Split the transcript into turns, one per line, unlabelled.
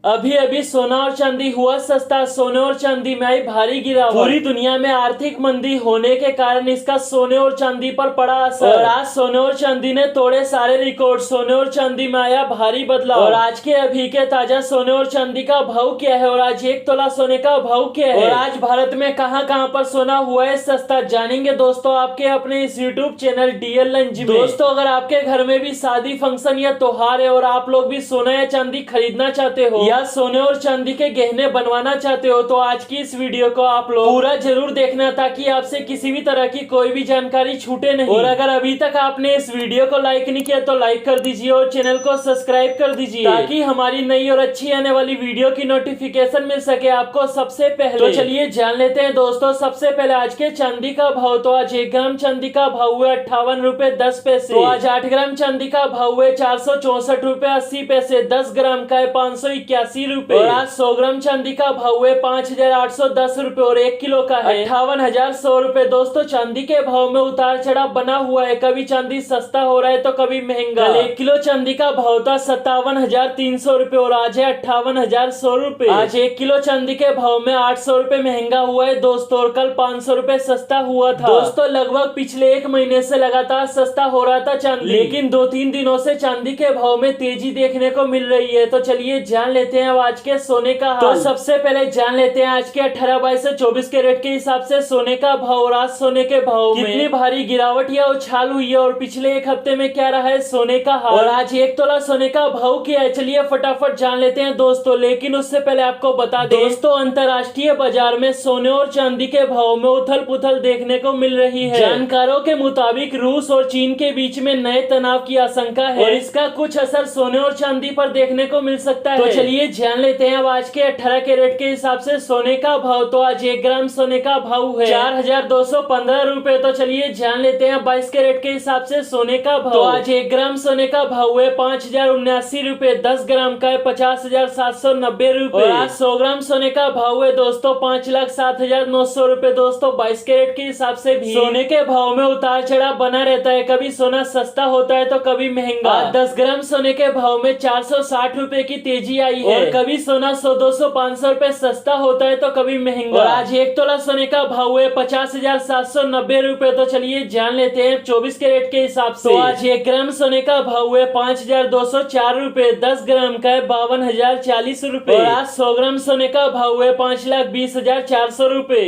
अभी अभी सोना और चांदी हुआ सस्ता। सोने और चांदी में आई भारी गिरावट। पूरी दुनिया में आर्थिक मंदी होने के कारण इसका सोने और चांदी पर पड़ा असर। और आज सोने और चांदी ने तोड़े सारे रिकॉर्ड। सोने और चांदी में आया भारी बदलाव। और आज के अभी के ताजा सोने और चांदी का भाव क्या है और आज 1 तोला सोने का भाव क्या है और आज भारत में कहां कहां पर सोना हुआ है सस्ता, जानेंगे दोस्तों आपके अपने इस यूट्यूब चैनल DL लंच में। दोस्तों अगर आपके घर में भी शादी फंक्शन या त्योहार है और आप लोग भी सोना या चांदी खरीदना चाहते हो या सोने और चांदी के गहने बनवाना चाहते हो तो आज की इस वीडियो को आप लोग पूरा जरूर देखना ताकि आपसे किसी भी तरह की कोई भी जानकारी छूटे नहीं। और अगर अभी तक आपने इस वीडियो को लाइक नहीं किया तो लाइक कर दीजिए और चैनल को सब्सक्राइब कर दीजिए ताकि हमारी नई और अच्छी आने वाली वीडियो की नोटिफिकेशन मिल सके आपको सबसे पहले। तो चलिए जान लेते हैं दोस्तों सबसे पहले आज के चांदी का भाव। तो आज 1 ग्राम चांदी का भाव हुआ 58 रुपए 10 पैसे। तो आज 8 ग्राम चांदी का भाव हुआ 464 रुपए 80 पैसे। 10 ग्राम का है 581 रुपए। और आज 100 ग्राम चांदी का भाव हुए 5810 रुपए और 1 किलो का है 58,100 रुपए। दोस्तों चांदी के भाव में उतार चढ़ाव बना हुआ है, कभी चांदी सस्ता हो रहा है तो कभी महंगा। 1 किलो चांदी का भाव था 57,300 रुपए और आज है 58,100 रुपए। आज 1 किलो चांदी के भाव में 800 रुपए महंगा हुआ है दोस्तों और कल 500 रुपए सस्ता हुआ था। दोस्तों लगभग पिछले 1 महीने से लगातार सस्ता हो रहा था चांदी, लेकिन 2-3 दिनों से चांदी के भाव में तेजी देखने को मिल रही है। तो चलिए जान लेते हैं आज के सोने का हाल। तो सबसे पहले जान लेते हैं आज के 18/22 से 24 कैरेट के हिसाब से सोने का भाव और आज सोने के भाव में कितनी भारी गिरावट या उछाल हुई है और पिछले 1 हफ्ते में क्या रहा है सोने का हाल और आज 1 तोला सोने का भाव क्या है, चलिए फटाफट जान लेते हैं दोस्तों। लेकिन उससे पहले आपको बता दें दोस्तों अंतर्राष्ट्रीय बाजार में सोने और चांदी के भाव में उथल पुथल देखने को मिल रही है। जानकारों के मुताबिक रूस और चीन के बीच में नए तनाव की आशंका है और इसका कुछ असर सोने और चांदी पर देखने को मिल सकता है। तो चलिए जान लेते हैं अब आज के 18 कैरेट के हिसाब से सोने का भाव। तो आज 1 ग्राम सोने का भाव है 4,215 रुपए। तो चलिए जान लेते हैं 22 कैरेट के हिसाब से सोने का भाव। तो आज 1 ग्राम सोने का भाव है 5,079 रुपए। 10 ग्राम का है 50,790 रुपए। और आज 100 ग्राम सोने का भाव है दोस्तों 5,07,900 रुपए। दोस्तों 22 कैरेट के हिसाब से भी सोने के भाव में उतार चढ़ाव बना रहता है, कभी सोना सस्ता होता है तो कभी महंगा। 10 ग्राम सोने के भाव में 460 रुपए की तेजी आई है और कभी सोना 100, 200, 500 रुपए सस्ता होता है तो कभी महंगा। और आज 1 तोला सोने का भाव है 50,790 रुपए। तो चलिए जान लेते हैं 24 कैरेट के हिसाब से। तो आज 1 ग्राम सोने का भाव है 5,204 रुपए। 10 ग्राम का है 52,040 रुपए। और आज 100 ग्राम सोने का भाव है 5,20,400 रुपए।